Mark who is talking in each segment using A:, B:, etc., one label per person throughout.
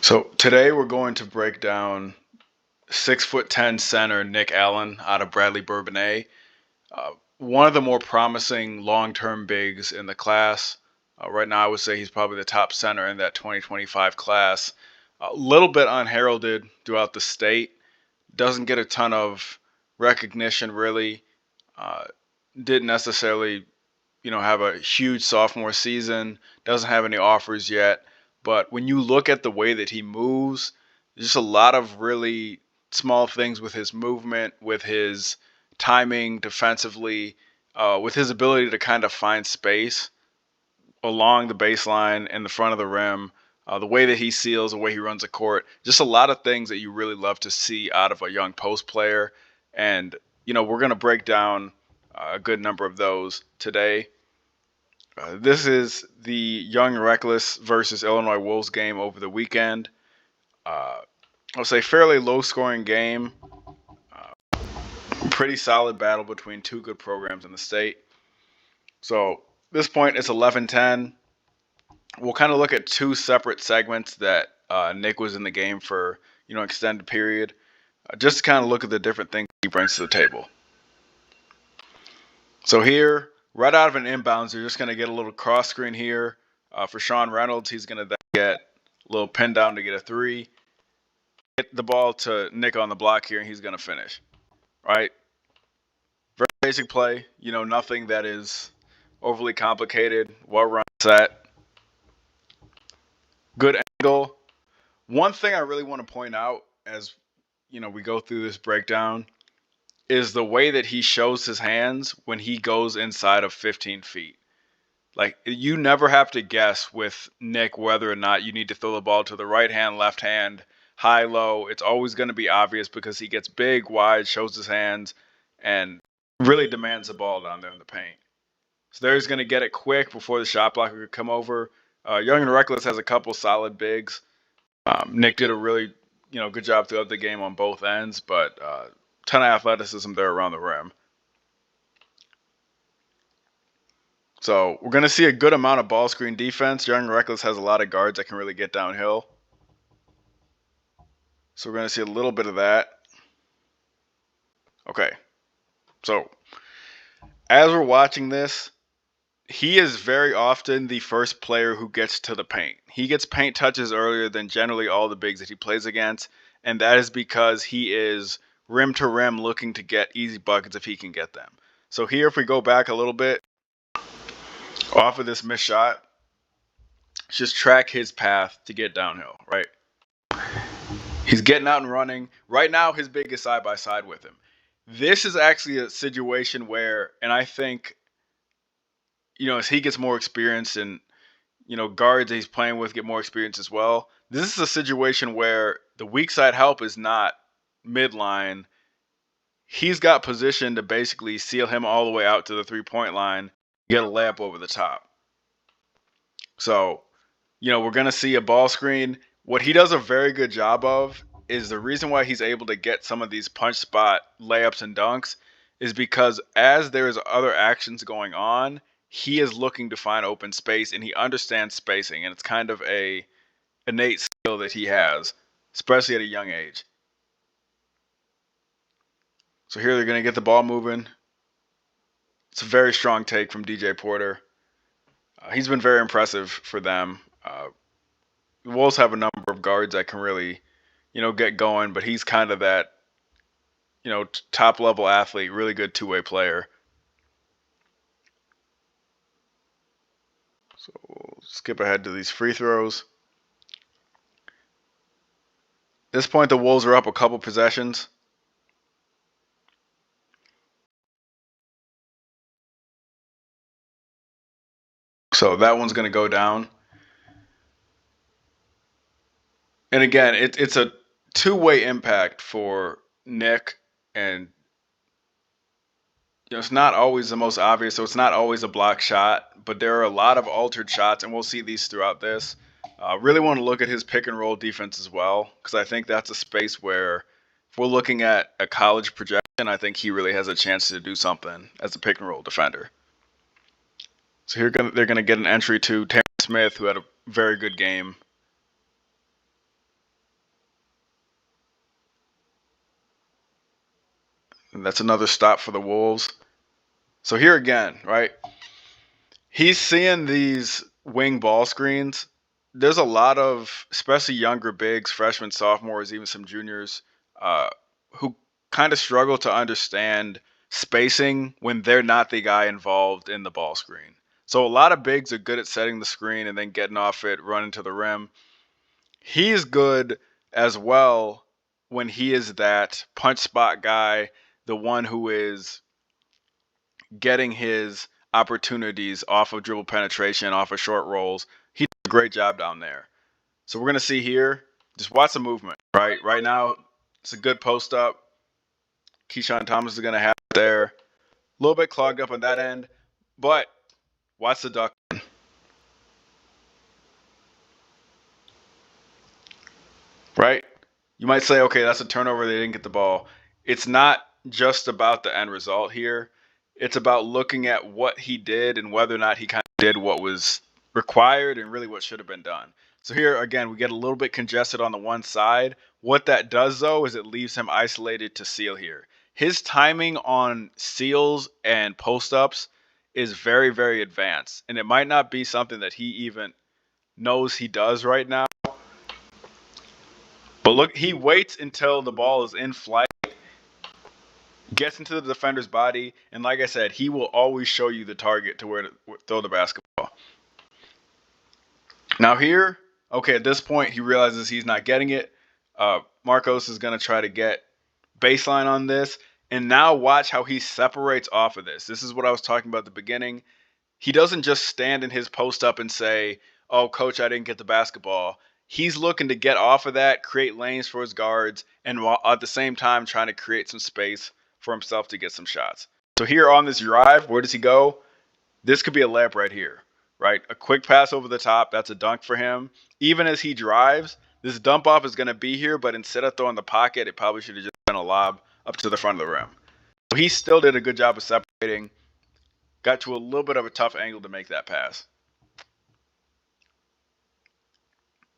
A: So today we're going to break down 6'10" center Nick Allen out of Bradley Bourbonnais, one of the more promising long-term bigs in the class. Right now, I would say he's probably the top center in that 2025 class. A little bit unheralded throughout the state. Doesn't get a ton of recognition really. Uh, didn't necessarily, have a huge sophomore season. Doesn't have any offers yet. But when you look at the way that he moves, there's just a lot of really small things with his movement, with his timing defensively, with his ability to kind of find space along the baseline and the front of the rim, the way that he seals, the way he runs the court, just a lot of things that you really love to see out of a young post player. And, we're going to break down a good number of those today. This is the Young Reckless versus Illinois Wolves game over the weekend. I'll say fairly low-scoring game. Pretty solid battle between two good programs in the state. So at this point, it's 11-10. We'll kind of look at two separate segments that Nick was in the game for, extended period, just to kind of look at the different things he brings to the table. So here, right out of an inbounds, you're just going to get a little cross screen here for Sean Reynolds. He's going to then get a little pin down to get a three. Get the ball to Nick on the block here, and he's going to finish. Right? Very basic play. Nothing that is overly complicated. Well-run set. Good angle. One thing I really want to point out as, we go through this breakdown is the way that he shows his hands when he goes inside of 15 feet. Like, you never have to guess with Nick whether or not you need to throw the ball to the right hand, left hand, high, low. It's always going to be obvious because he gets big, wide, shows his hands, and really demands the ball down there in the paint. So there he's going to get it quick before the shot blocker could come over. Young and Reckless has a couple solid bigs. Nick did a really, good job throughout the game on both ends, but ton of athleticism there around the rim. So we're going to see a good amount of ball screen defense. Young and Reckless has a lot of guards that can really get downhill. So we're going to see a little bit of that. Okay. So as we're watching this, he is very often the first player who gets to the paint. He gets paint touches earlier than generally all the bigs that he plays against, and that is because he is rim to rim looking to get easy buckets if he can get them. So here, if we go back a little bit, off of this missed shot, just track his path to get downhill, right? He's getting out and running. Right now, his big is side by side with him. This is actually a situation where, and I think, as he gets more experience and, guards that he's playing with get more experience as well, this is a situation where the weak side help is not midline. He's got position to basically seal him all the way out to the three-point line, get a layup over the top. So, we're going to see a ball screen. What he does a very good job of is the reason why he's able to get some of these punch spot layups and dunks is because as there's other actions going on, he is looking to find open space and he understands spacing, and it's kind of a innate skill that he has, especially at a young age. So here they're going to get the ball moving. It's a very strong take from DJ Porter. He's been very impressive for them. The Wolves have a number of guards that can really, get going, but he's kind of that, top level athlete, really good two-way player. So we'll skip ahead to these free throws. At this point, the Wolves are up a couple possessions. So that one's going to go down. And again, it's a two-way impact for Nick, and it's not always the most obvious, so it's not always a block shot, but there are a lot of altered shots, and we'll see these throughout this. Really want to look at his pick and roll defense as well, because I think that's a space where if we're looking at a college projection, I think he really has a chance to do something as a pick and roll defender. So here they're going to get an entry to Terrence Smith, who had a very good game. And that's another stop for the Wolves. So here again, right? He's seeing these wing ball screens. There's a lot of, especially younger bigs, freshmen, sophomores, even some juniors, uh, who kind of struggle to understand spacing when they're not the guy involved in the ball screen. So a lot of bigs are good at setting the screen and then getting off it, running to the rim. He's good as well when he is that punch spot guy, the one who is getting his opportunities off of dribble penetration, off of short rolls. He does a great job down there. So we're going to see here, just watch the movement, right? Right now, it's a good post up. Keyshawn Thomas is going to have it there. A little bit clogged up on that end, but watch the duck. Right? You might say, okay, that's a turnover. They didn't get the ball. It's not just about the end result here. It's about looking at what he did and whether or not he kind of did what was required and really what should have been done. So here, again, we get a little bit congested on the one side. What that does, though, is it leaves him isolated to seal here. His timing on seals and post-ups is very, very advanced. And it might not be something that he even knows he does right now. But look, he waits until the ball is in flight, gets into the defender's body, and like I said, he will always show you the target to where to throw the basketball. Now here, okay, at this point, he realizes he's not getting it. Marcos is going to try to get baseline on this, and now watch how he separates off of this. This is what I was talking about at the beginning. He doesn't just stand in his post up and say, oh, coach, I didn't get the basketball. He's looking to get off of that, create lanes for his guards, and while at the same time trying to create some space for himself to get some shots. So here on this drive, where does he go? This could be a layup right here, right? A quick pass over the top, that's a dunk for him. Even as he drives, this dump off is going to be here, but instead of throwing the pocket, it probably should have just been a lob up to the front of the rim. So he still did a good job of separating, got to a little bit of a tough angle to make that pass.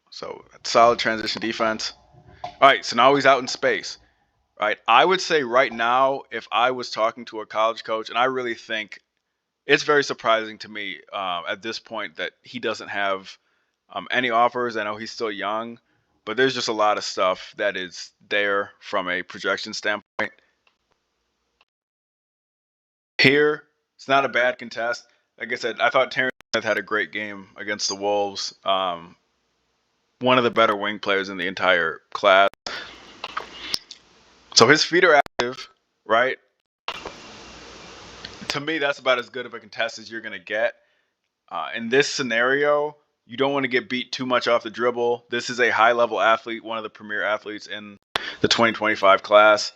A: So solid transition defense. All right, so now he's out in space. All right, I would say right now, if I was talking to a college coach, and I really think it's very surprising to me at this point that he doesn't have any offers. I know he's still young, but there's just a lot of stuff that is there from a projection standpoint. Here, it's not a bad contest. Like I said, I thought Terrence Smith had a great game against the Wolves. One of the better wing players in the entire class. So his feet are active, right? To me, that's about as good of a contest as you're going to get. In this scenario, you don't want to get beat too much off the dribble. This is a high-level athlete, one of the premier athletes in the 2025 class.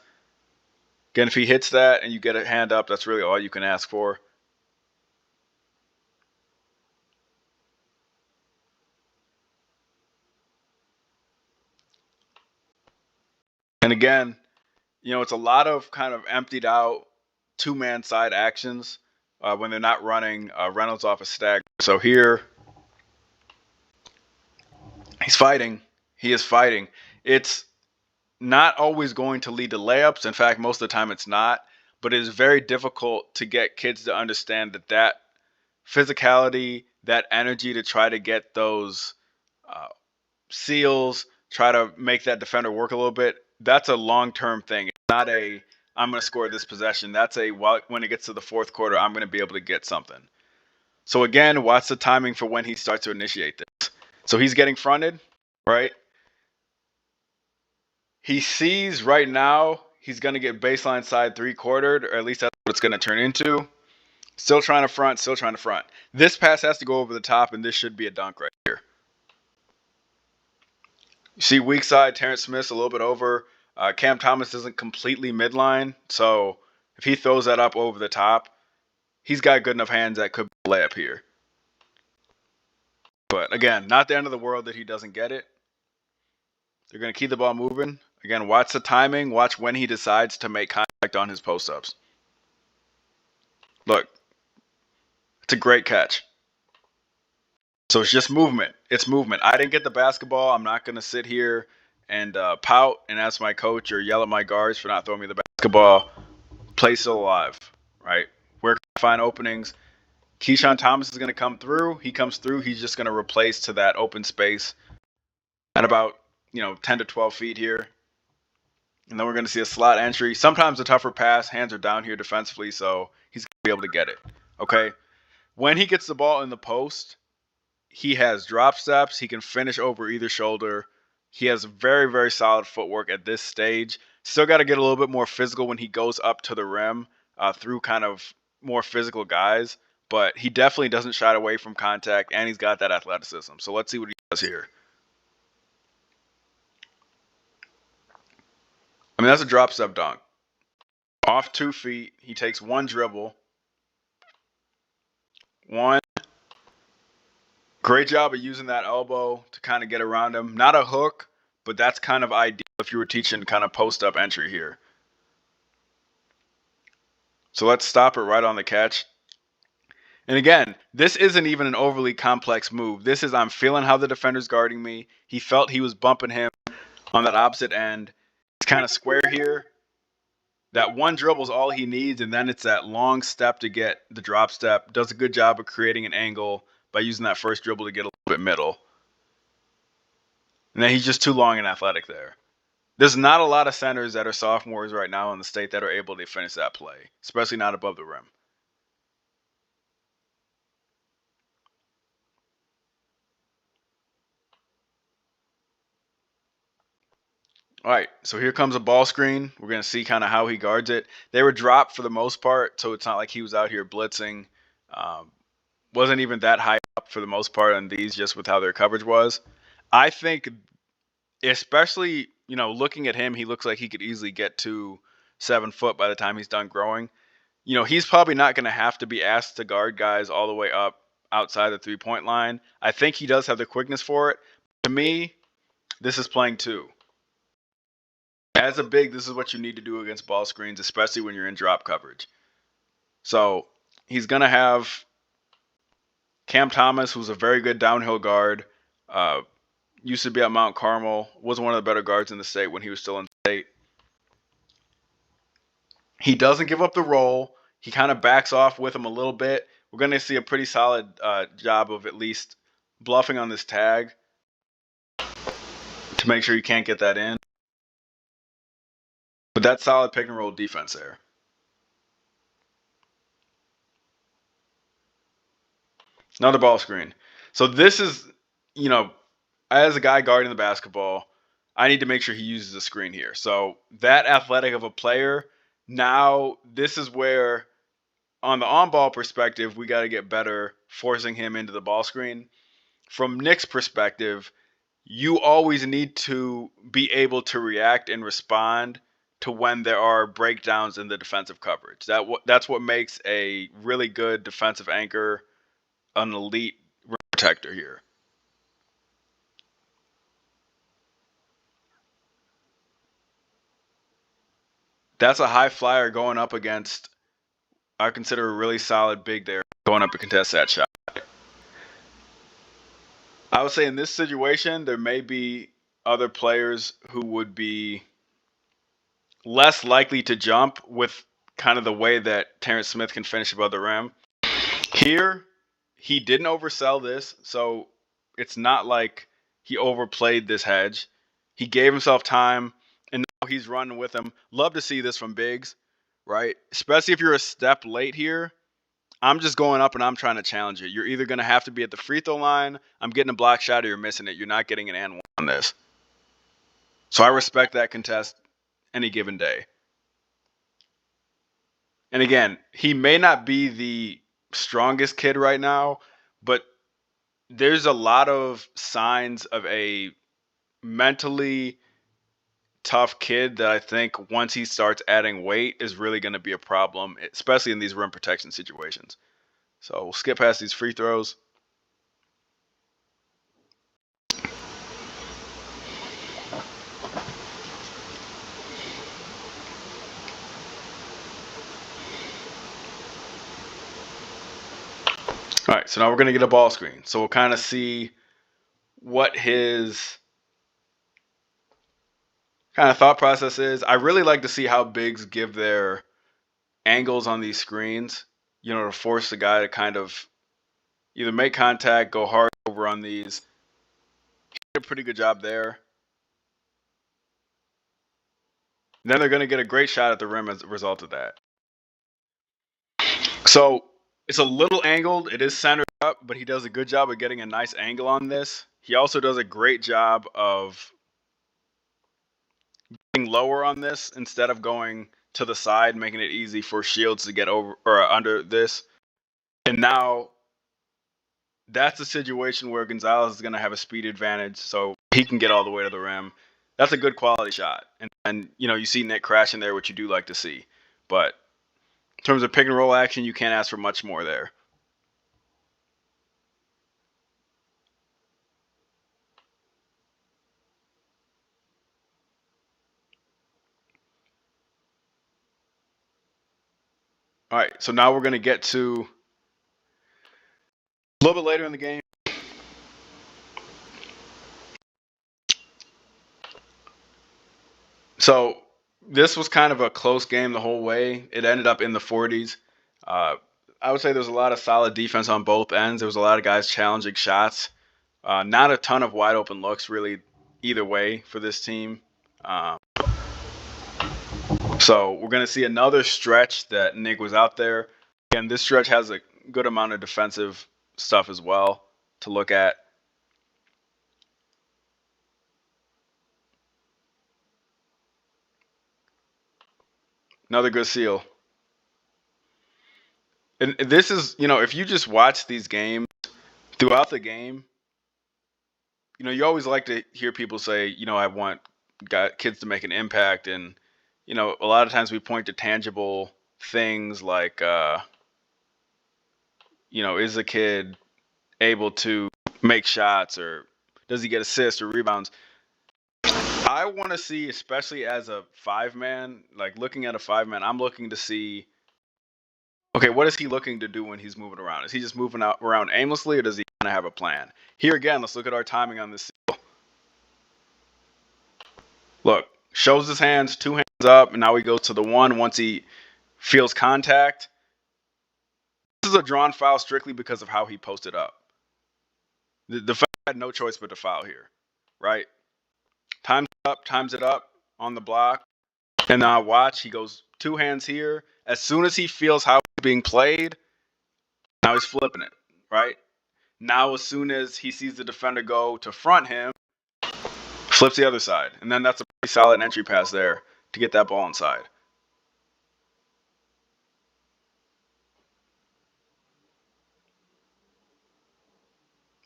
A: Again, if he hits that and you get a hand up, that's really all you can ask for. And again, you know, it's a lot of kind of emptied out two-man side actions when they're not running Reynolds off a stagger. So here, he's fighting. He is fighting. It's not always going to lead to layups. In fact, most of the time it's not. But it is very difficult to get kids to understand that physicality, that energy to try to get those seals, try to make that defender work a little bit. That's a long-term thing. It's not a, I'm going to score this possession. That's a, when it gets to the fourth quarter, I'm going to be able to get something. So again, watch the timing for when he starts to initiate this. So he's getting fronted, right? He sees right now he's going to get baseline side three-quartered, or at least that's what it's going to turn into. Still trying to front, still trying to front. This pass has to go over the top, and this should be a dunk right here. You see weak side, Terrence Smith's a little bit over. Cam Thomas isn't completely midline, so if he throws that up over the top, he's got good enough hands that could be a layup here. But again, not the end of the world that he doesn't get it. They're going to keep the ball moving. Again, watch the timing. Watch when he decides to make contact on his post-ups. Look, it's a great catch. So it's just movement. It's movement. I didn't get the basketball. I'm not going to sit here and pout and ask my coach or yell at my guards for not throwing me the basketball. Play still alive, right? Where can I find openings? Keyshawn Thomas is going to come through. He comes through. He's just going to replace to that open space at about 10 to 12 feet here. And then we're going to see a slot entry. Sometimes a tougher pass. Hands are down here defensively, so he's going to be able to get it. Okay. When he gets the ball in the post, he has drop steps. He can finish over either shoulder. He has very, very solid footwork at this stage. Still got to get a little bit more physical when he goes up to the rim through kind of more physical guys. But he definitely doesn't shy away from contact, and he's got that athleticism. So let's see what he does here. I mean, that's a drop step dunk. Off 2 feet, he takes one dribble. One. Great job of using that elbow to kind of get around him. Not a hook, but that's kind of ideal if you were teaching kind of post-up entry here. So let's stop it right on the catch. And again, this isn't even an overly complex move. This is I'm feeling how the defender's guarding me. He felt he was bumping him on that opposite end. It's kind of square here. That one dribble is all he needs, and then it's that long step to get the drop step. Does a good job of creating an angle by using that first dribble to get a little bit middle. And then he's just too long and athletic there. There's not a lot of centers that are sophomores right now in the state that are able to finish that play, especially not above the rim. All right, so here comes a ball screen. We're going to see kind of how he guards it. They were dropped for the most part, so it's not like he was out here blitzing. Wasn't even that high up for the most part on these, just with how their coverage was. I think, especially, looking at him, he looks like he could easily get to 7 foot by the time he's done growing. He's probably not going to have to be asked to guard guys all the way up outside the 3-point line. I think he does have the quickness for it. To me, this is playing 2. As a big, this is what you need to do against ball screens, especially when you're in drop coverage. So he's going to have Cam Thomas, who's a very good downhill guard. Used to be at Mount Carmel. Was one of the better guards in the state when he was still in state. He doesn't give up the roll. He kind of backs off with him a little bit. We're going to see a pretty solid job of at least bluffing on this tag to make sure you can't get that in. But that's solid pick and roll defense there. Another ball screen. So this is, as a guy guarding the basketball, I need to make sure he uses a screen here. So that athletic of a player, now this is where, on the on-ball perspective, we got to get better forcing him into the ball screen. From Nick's perspective, you always need to be able to react and respond to when there are breakdowns in the defensive coverage. That's what makes a really good defensive anchor an elite rim protector here. That's a high flyer going up against, I consider a really solid big there, going up to contest that shot. I would say in this situation, there may be other players who would be less likely to jump with kind of the way that Terrence Smith can finish above the rim. Here, he didn't oversell this, so it's not like he overplayed this hedge. He gave himself time, and now he's running with him. Love to see this from bigs, right? Especially if you're a step late here. I'm just going up and I'm trying to challenge it. You're either going to have to be at the free throw line, I'm getting a block shot, or you're missing it. You're not getting an and one on this. So I respect that contest any given day. And again, he may not be the strongest kid right now, but there's a lot of signs of a mentally tough kid that I think once he starts adding weight is really going to be a problem, especially in these rim protection situations. So we'll skip past these free throws. All right, so now we're going to get a ball screen. So we'll kind of see what his kind of thought process is. I really like to see how bigs give their angles on these screens, to force the guy to kind of either make contact, go hard over on these. He did a pretty good job there. And then they're going to get a great shot at the rim as a result of that. So it's a little angled. It is centered up, but he does a good job of getting a nice angle on this. He also does a great job of getting lower on this instead of going to the side, making it easy for Shields to get over or under this. And now that's a situation where Gonzalez is going to have a speed advantage, so he can get all the way to the rim. That's a good quality shot. And you see Nick crashing there, which you do like to see. But in terms of pick and roll action, you can't ask for much more there. All right, so now we're going to get to a little bit later in the game. So this was kind of a close game the whole way. It ended up in the 40s. I would say there's a lot of solid defense on both ends. There was a lot of guys challenging shots. Not a ton of wide open looks really either way for this team. So we're going to see another stretch that Nick was out there. Again, this stretch has a good amount of defensive stuff as well to look at. Another good seal. And this is, if you just watch these games throughout the game, you always like to hear people say, I want kids to make an impact. And, a lot of times we point to tangible things like, is a kid able to make shots or does he get assists or rebounds? I want to see, especially as a 5-man, like looking at a 5-man, I'm looking to see, okay, what is he looking to do when he's moving around? Is he just moving around aimlessly or does he kind of have a plan? Here again, let's look at our timing on this seal. Look, shows his hands, 2 hands up, and now he goes to the 1 once he feels contact. This is a drawn foul strictly because of how he posted up. The foul had no choice but to foul here, right? Times it up on the block. And now watch, he goes 2 hands here. As soon as he feels how it's being played, now he's flipping it, right? Now as soon as he sees the defender go to front him, flips the other side. And then that's a pretty solid entry pass there to get that ball inside.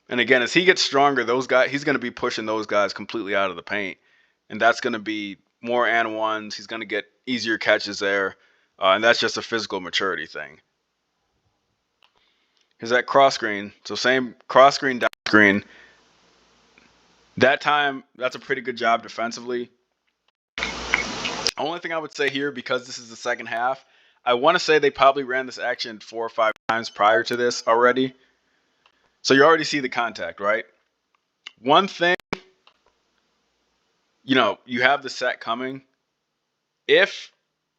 A: And again, as he gets stronger, he's going to be pushing those guys completely out of the paint. And that's going to be more and ones. He's going to get easier catches there. And that's just a physical maturity thing. Here's that cross screen. So same cross screen, down screen. That time, that's a pretty good job defensively. Only thing I would say here, because this is the second half, I want to say they probably ran this action 4 or 5 times prior to this already. So you already see the contact, right? One thing, you have the set coming. If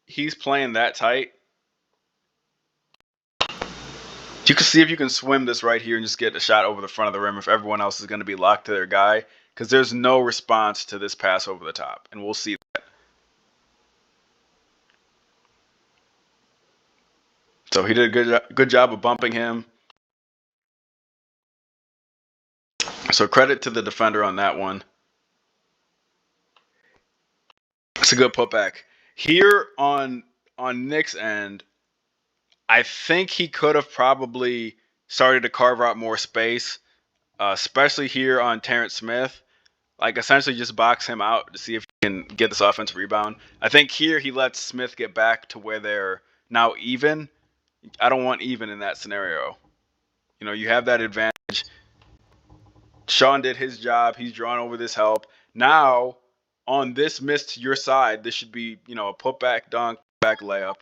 A: he's playing that tight, you can see if you can swim this right here and just get a shot over the front of the rim if everyone else is going to be locked to their guy, because there's no response to this pass over the top, and we'll see that. So he did a good job of bumping him. So credit to the defender on that one. It's a good putback. Here on Nick's end, I think he could have probably started to carve out more space, especially here on Terrence Smith. Like essentially just box him out to see if he can get this offensive rebound. I think here he lets Smith get back to where they're now even. I don't want even in that scenario. You have that advantage. Sean did his job. He's drawn over this help. Now, on this miss to your side, this should be, a putback dunk, back layup.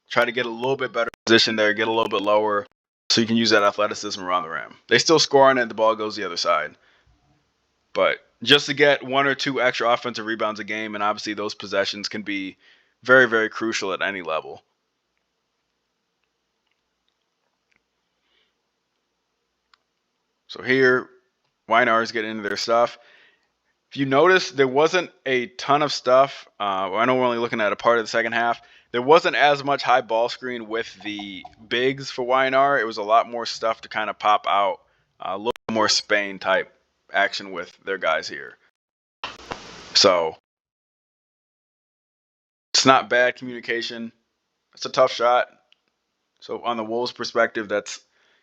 A: Try to get a little bit better position there, get a little bit lower, so you can use that athleticism around the rim. They still score on it, the ball goes the other side. But just to get 1 or 2 extra offensive rebounds a game, and obviously those possessions can be very, very crucial at any level. So here, Wynar's getting into their stuff. If you notice, there wasn't a ton of stuff. I know we're only looking at a part of the second half. There wasn't as much high ball screen with the bigs for YNR. It was a lot more stuff to kind of pop out. A little more Spain type action with their guys here. So it's not bad communication. It's a tough shot. So on the Wolves' perspective, that's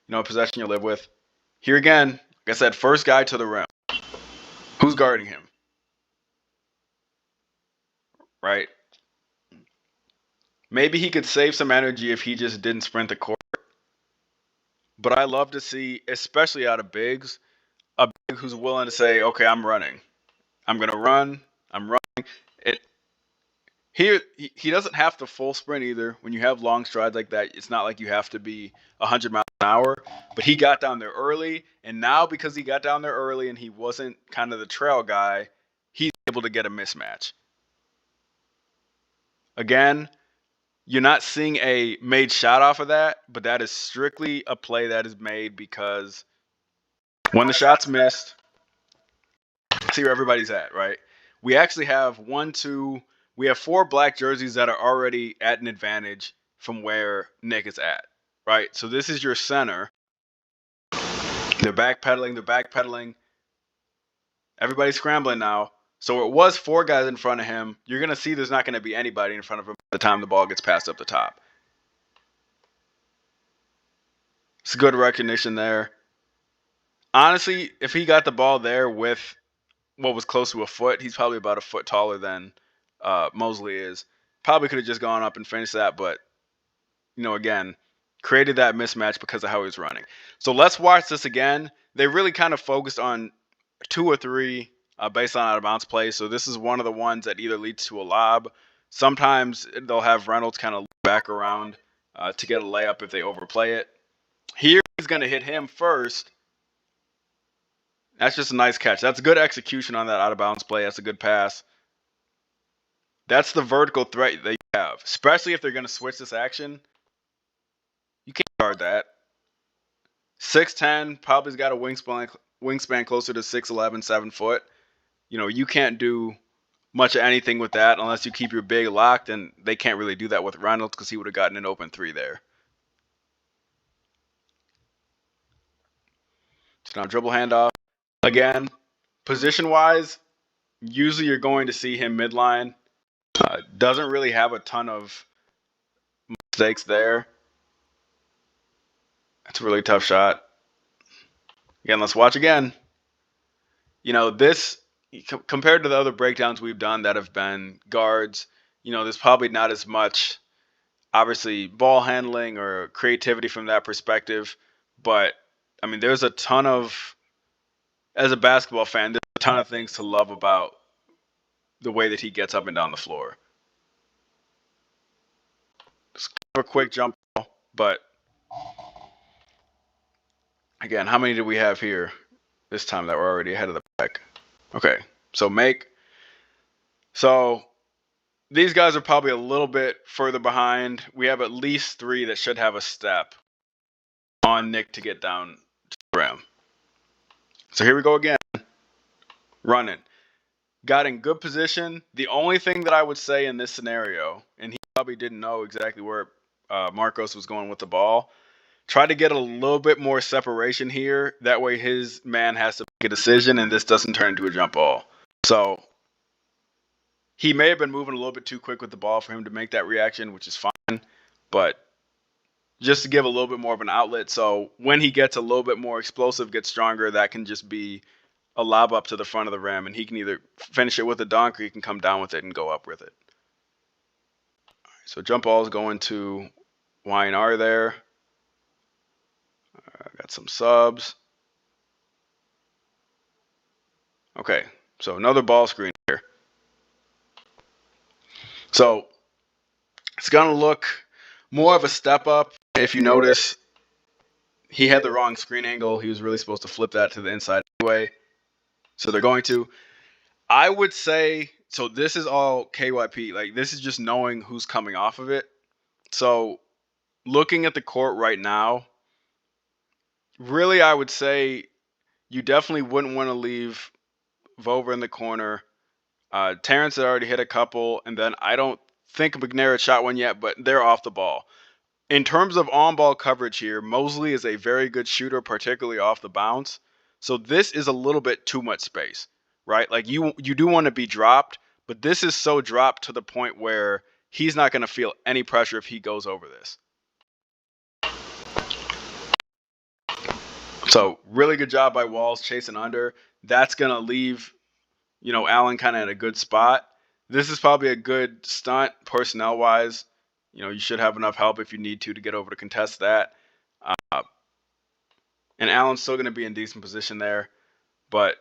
A: a possession you live with. Here again, like I said, first guy to the rim. Who's guarding him? Right? Maybe he could save some energy if he just didn't sprint the court. But I love to see, especially out of bigs, a big who's willing to say, okay, I'm running. I'm going to run. I'm running. He doesn't have to full sprint either. When you have long strides like that, it's not like you have to be 100 miles an hour. But he got down there early, and now because he got down there early and he wasn't kind of the trail guy, he's able to get a mismatch. Again, you're not seeing a made shot off of that, but that is strictly a play that is made because when the shot's missed, see where everybody's at, right? We actually have we have 4 black jerseys that are already at an advantage from where Nick is at, right? So this is your center. They're backpedaling. Everybody's scrambling now. So it was 4 guys in front of him. You're going to see there's not going to be anybody in front of him by the time the ball gets passed up the top. It's good recognition there. Honestly, if he got the ball there with what was close to a foot, he's probably about a foot taller than Mosley is. Probably could have just gone up and finished that, but again, created that mismatch because of how he was running. So let's watch this again. They really kind of focused on 2 or 3 based on out of bounds plays. So this is one of the ones that either leads to a lob. Sometimes they'll have Reynolds kind of back around to get a layup if they overplay it. Here he's going to hit him first. That's just a nice catch. That's good execution on that out of bounds play. That's a good pass. That's the vertical threat that you have, especially if they're going to switch this action. You can't guard that. 6'10", probably's got a wingspan closer to 6'11", 7 foot. You can't do much of anything with that unless you keep your big locked, and they can't really do that with Reynolds because he would have gotten an open 3 there. So now dribble handoff. Again, position-wise, usually you're going to see him midline. Doesn't really have a ton of mistakes there. That's a really tough shot. Again, let's watch again. This, compared to the other breakdowns we've done that have been guards, there's probably not as much, obviously, ball handling or creativity from that perspective. But, there's a ton of, as a basketball fan, there's a ton of things to love about the way that he gets up and down the floor. Just a quick jump ball, but again, how many do we have here this time that we're already ahead of the pack? Okay, so So these guys are probably a little bit further behind. We have at least 3 that should have a step on Nick to get down to the rim. So here we go again. Running. Got in good position. The only thing that I would say in this scenario, and he probably didn't know exactly where Marcos was going with the ball, try to get a little bit more separation here. That way his man has to make a decision and this doesn't turn into a jump ball. So he may have been moving a little bit too quick with the ball for him to make that reaction, which is fine. But just to give a little bit more of an outlet. So when he gets a little bit more explosive, gets stronger, that can just be a lob up to the front of the rim. And he can either finish it with a dunk or he can come down with it and go up with it. All right, so jump ball is going to YNR there. Got some subs. Okay, so another ball screen here. So it's going to look more of a step up. If you notice, he had the wrong screen angle. He was really supposed to flip that to the inside anyway. So they're going to. I would say, so this is all KYP. Like, this is just knowing who's coming off of it. So looking at the court right now, really I would say you definitely wouldn't want to leave Vova in the corner. Terrence had already hit a couple, and then I don't think McNair had shot one yet, but they're off the ball. In terms of on-ball coverage here, Mosley is a very good shooter, particularly off the bounce. So this is a little bit too much space, right? Like you do want to be dropped, but this is so dropped to the point where he's not going to feel any pressure if he goes over this. So really good job by Walls chasing under. That's going to leave, Allen kind of in a good spot. This is probably a good stunt personnel-wise. You should have enough help if you need to get over to contest that. And Allen's still going to be in decent position there. But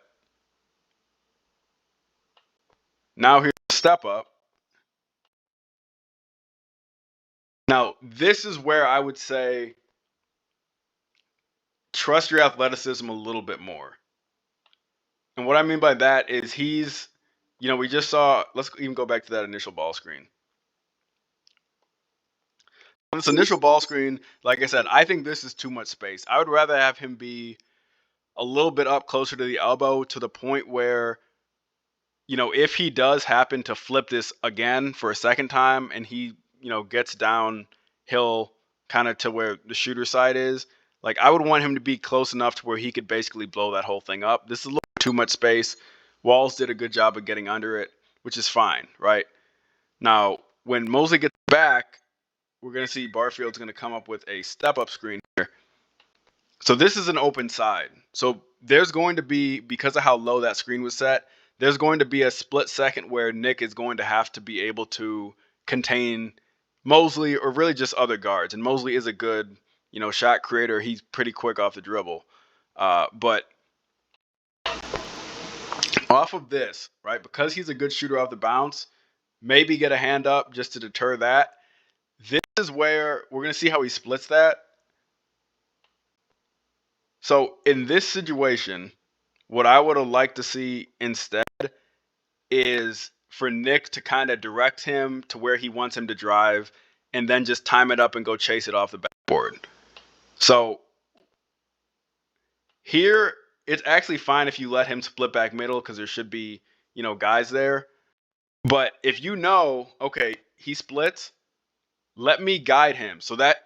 A: now here's a step up. Now, this is where I would say trust your athleticism a little bit more. And what I mean by that is we just saw, let's even go back to that initial ball screen. On this initial ball screen, like I said, I think this is too much space. I would rather have him be a little bit up closer to the elbow to the point where, if he does happen to flip this again for a second time and he, gets downhill kind of to where the shooter side is, like I would want him to be close enough to where he could basically blow that whole thing up. This is a little too much space. Walls did a good job of getting under it, which is fine, right? Now, when Mosley gets back, we're going to see Barfield's going to come up with a step-up screen here. So this is an open side. So there's going to be, because of how low that screen was set, there's going to be a split second where Nick is going to have to be able to contain Mosley or really just other guards. And Mosley is a good, shot creator. He's pretty quick off the dribble. But off of this, right, because he's a good shooter off the bounce, maybe get a hand up just to deter that. This is where we're going to see how he splits that. So in this situation, what I would have liked to see instead is for Nick to kind of direct him to where he wants him to drive and then just time it up and go chase it off the backboard. So here, it's actually fine if you let him split back middle because there should be, guys there. But if okay, he splits, let me guide him. So that,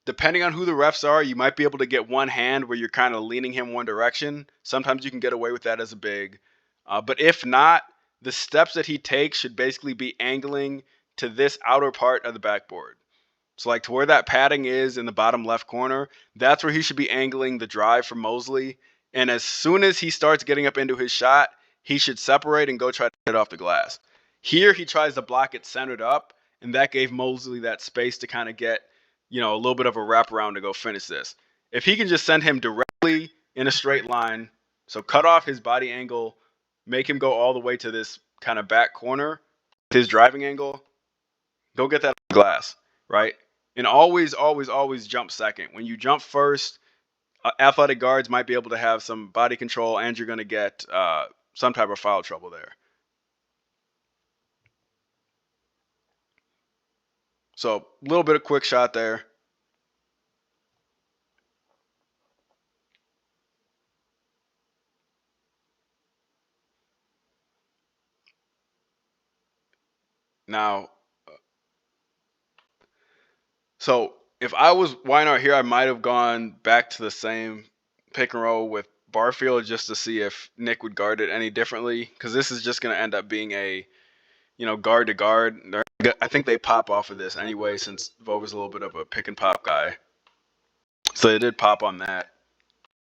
A: depending on who the refs are, you might be able to get one hand where you're kind of leaning him one direction. Sometimes you can get away with that as a big. But if not, the steps that he takes should basically be angling to this outer part of the backboard. So like to where that padding is in the bottom left corner, that's where he should be angling the drive for Mosley. And as soon as he starts getting up into his shot, he should separate and go try to get it off the glass. Here he tries to block it centered up, and that gave Mosley that space to kind of get, a little bit of a wraparound to go finish this. If he can just send him directly in a straight line, so cut off his body angle, make him go all the way to this kind of back corner, his driving angle, go get that on the glass, right? And always, always, always jump second. When you jump first, athletic guards might be able to have some body control, and you're going to get some type of foul trouble there. So a little bit of quick shot there. Now, so if I was Weinart here, I might have gone back to the same pick and roll with Barfield just to see if Nick would guard it any differently, because this is just going to end up being a, guard to guard. I think they pop off of this anyway, since Vova's a little bit of a pick and pop guy. So they did pop on that.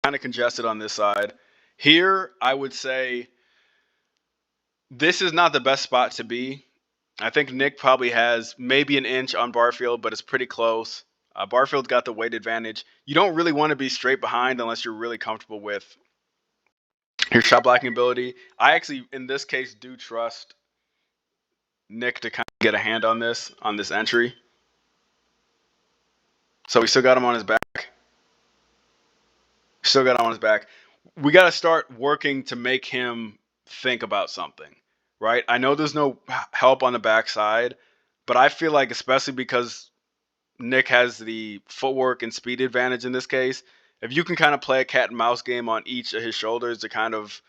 A: Kind of congested on this side. Here, I would say this is not the best spot to be. I think Nick probably has maybe an inch on Barfield, but it's pretty close. Barfield's got the weight advantage. You don't really want to be straight behind unless you're really comfortable with your shot blocking ability. I actually, in this case, do trust Nick to kind of get a hand on this entry. So we still got him on his back. We got to start working to make him think about something, right? I know there's no help on the backside, but I feel like, especially because Nick has the footwork and speed advantage in this case, if you can kind of play a cat and mouse game on each of his shoulders to kind of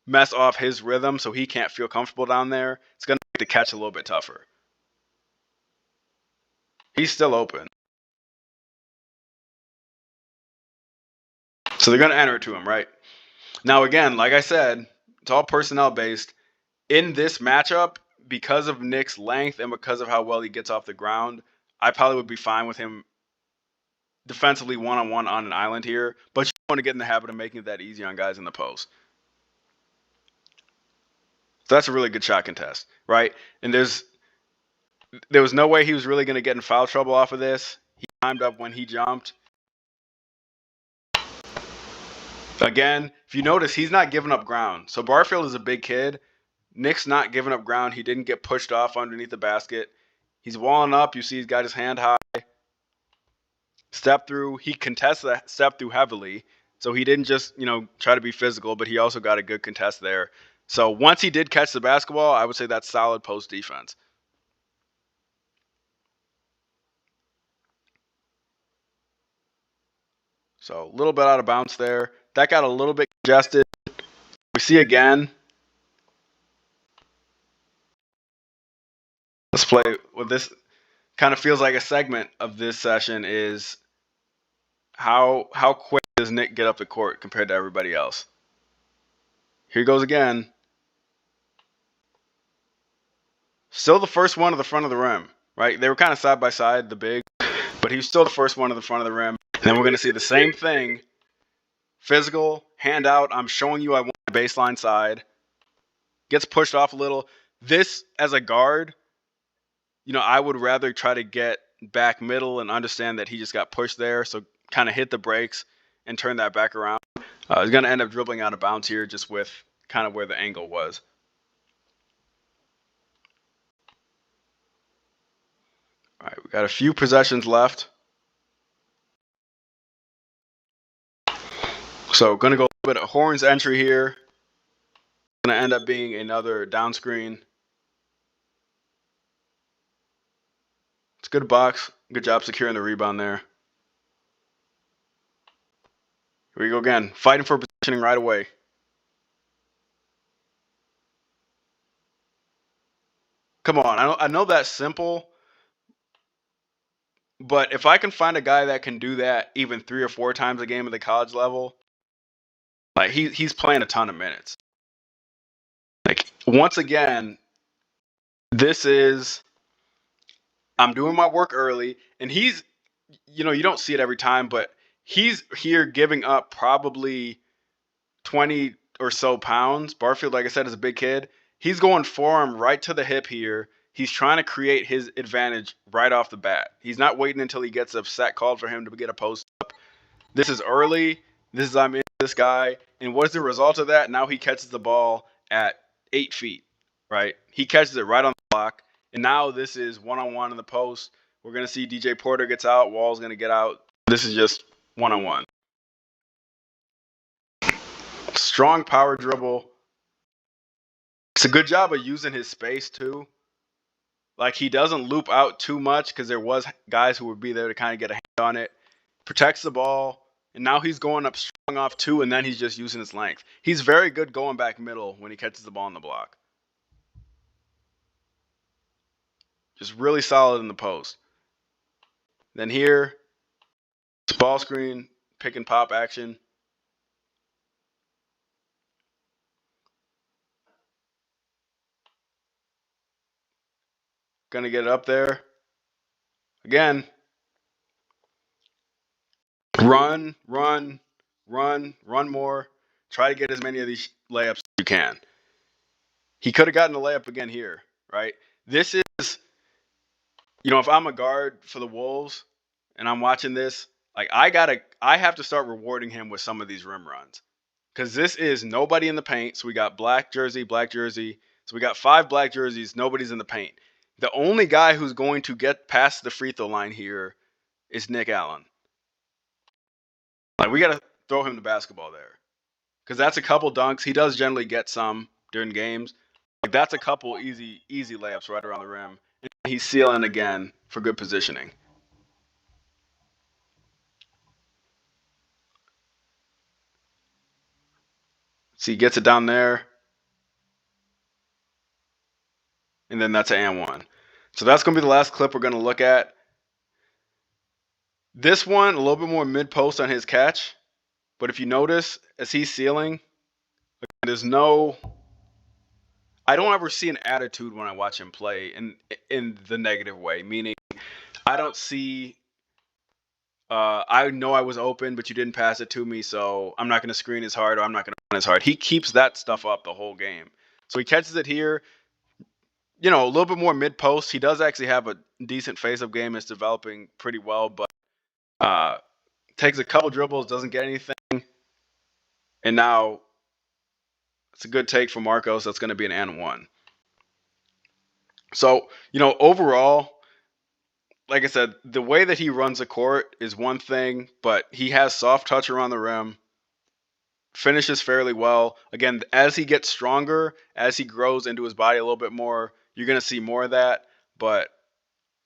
A: mess off his rhythm so he can't feel comfortable down there, it's going to make the catch a little bit tougher. He's still open. So they're going to enter it to him, right? Now, again, like I said, it's all personnel based. In this matchup, because of Nick's length and because of how well he gets off the ground, I probably would be fine with him defensively one-on-one on an island here, but you want to get in the habit of making it that easy on guys in the post. So that's a really good shot contest, right? And there was no way he was really going to get in foul trouble off of this. He timed up when he jumped. Again, if you notice, he's not giving up ground. So Barfield is a big kid. Nick's not giving up ground. He didn't get pushed off underneath the basket. He's walling up. You see he's got his hand high. Step through. He contests that step through heavily. So he didn't just, try to be physical, but he also got a good contest there. So once he did catch the basketball, I would say that's solid post defense. So a little bit out of bounds there. That got a little bit congested. We see again. Let's play with this. Kind of feels like a segment of this session is how quick does Nick get up the court compared to everybody else? Here he goes again. Still the first one to the front of the rim, right? They were kind of side by side, the big, but he was still the first one to the front of the rim. And then we're going to see the same thing. Physical, hand out. I'm showing you I want the baseline side. Gets pushed off a little. This, as a guard, I would rather try to get back middle and understand that he just got pushed there. So kind of hit the brakes and turn that back around. He's going to end up dribbling out of bounds here just with kind of where the angle was. All right, we got a few possessions left. So going to go a little bit of Horns entry here. Going to end up being another down screen. It's a good box. Good job securing the rebound there. Here we go again. Fighting for positioning right away. Come on. I know that's simple. But if I can find a guy that can do that even 3 or 4 times a game at the college level, like he's playing a ton of minutes. Like once again, this is I'm doing my work early, and he's you don't see it every time, but he's here giving up probably 20 or so pounds. Barfield, like I said, is a big kid. He's going forearm right to the hip here. He's trying to create his advantage right off the bat. He's not waiting until he gets a set called for him to get a post up. This is early. This is I'm in this guy. And what is the result of that? Now he catches the ball at 8 feet, right? He catches it right on the block. And now this is one-on-one in the post. We're going to see DJ Porter gets out. Wall's going to get out. This is just one-on-one. Strong power dribble. It's a good job of using his space too. Like he doesn't loop out too much because there was guys who would be there to kind of get a hand on it. Protects the ball, and now he's going up strong off 2, and then he's just using his length. He's very good going back middle when he catches the ball on the block. Just really solid in the post. Then here, ball screen, pick and pop action. Gonna get it up there. Again. Run more. Try to get as many of these layups as you can. He could have gotten a layup again here, right? This is, if I'm a guard for the Wolves and I'm watching this, like I have to start rewarding him with some of these rim runs. Because this is nobody in the paint. So we got black jersey. So we got 5 black jerseys. Nobody's in the paint. The only guy who's going to get past the free throw line here is Nick Allen. Like we got to throw him the basketball there. Because that's a couple dunks. He does generally get some during games. Like that's a couple easy layups right around the rim. And he's sealing again for good positioning. So he gets it down there, and then that's an and one. So that's going to be the last clip we're going to look at. This one, a little bit more mid post on his catch. But if you notice, as he's sealing, there's no. I don't ever see an attitude when I watch him play in the negative way. Meaning, I don't see. I know I was open, but you didn't pass it to me, so I'm not going to screen as hard, or I'm not going to run as hard. He keeps that stuff up the whole game. So he catches it here. A little bit more mid post. He does actually have a decent face up game. It's developing pretty well, but uh, takes a couple dribbles, doesn't get anything, and now it's a good take for Marcos. That's going to be an and one. So overall, like I said, the way that he runs the court is one thing, but he has soft touch around the rim, finishes fairly well. Again, as he gets stronger, as he grows into his body a little bit more, you're going to see more of that. But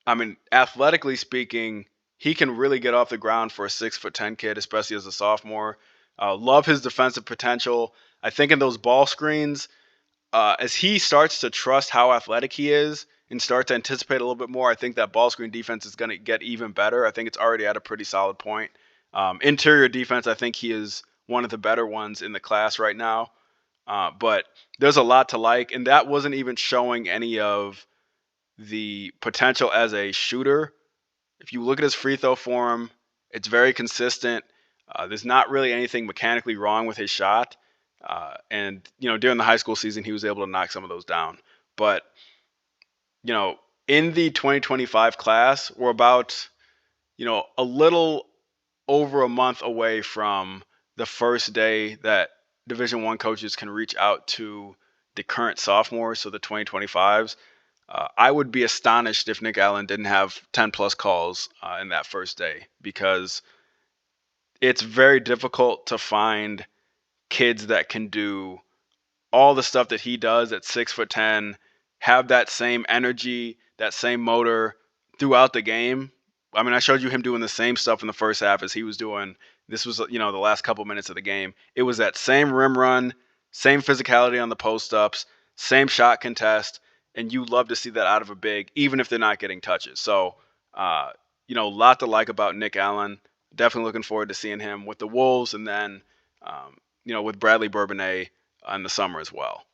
A: I mean, athletically speaking, he can really get off the ground for a 6'10" kid, especially as a sophomore. Love his defensive potential. I think in those ball screens, as he starts to trust how athletic he is and start to anticipate a little bit more, I think that ball screen defense is going to get even better. I think it's already at a pretty solid point. Interior defense, I think he is one of the better ones in the class right now. But there's a lot to like, and that wasn't even showing any of the potential as a shooter. If you look at his free throw form, it's very consistent. There's not really anything mechanically wrong with his shot. And during the high school season, he was able to knock some of those down. But in the 2025 class, we're about a little over a month away from the first day that Division One coaches can reach out to the current sophomores, so the 2025s. I would be astonished if Nick Allen didn't have 10 plus calls in that first day, because it's very difficult to find kids that can do all the stuff that he does at 6'10", have that same energy, that same motor throughout the game. I mean, I showed you him doing the same stuff in the first half as he was doing. This was, the last couple minutes of the game. It was that same rim run, same physicality on the post ups, same shot contest, and you love to see that out of a big, even if they're not getting touches. So, a lot to like about Nick Allen. Definitely looking forward to seeing him with the Wolves, and then, with Bradley Bourbonnais in the summer as well.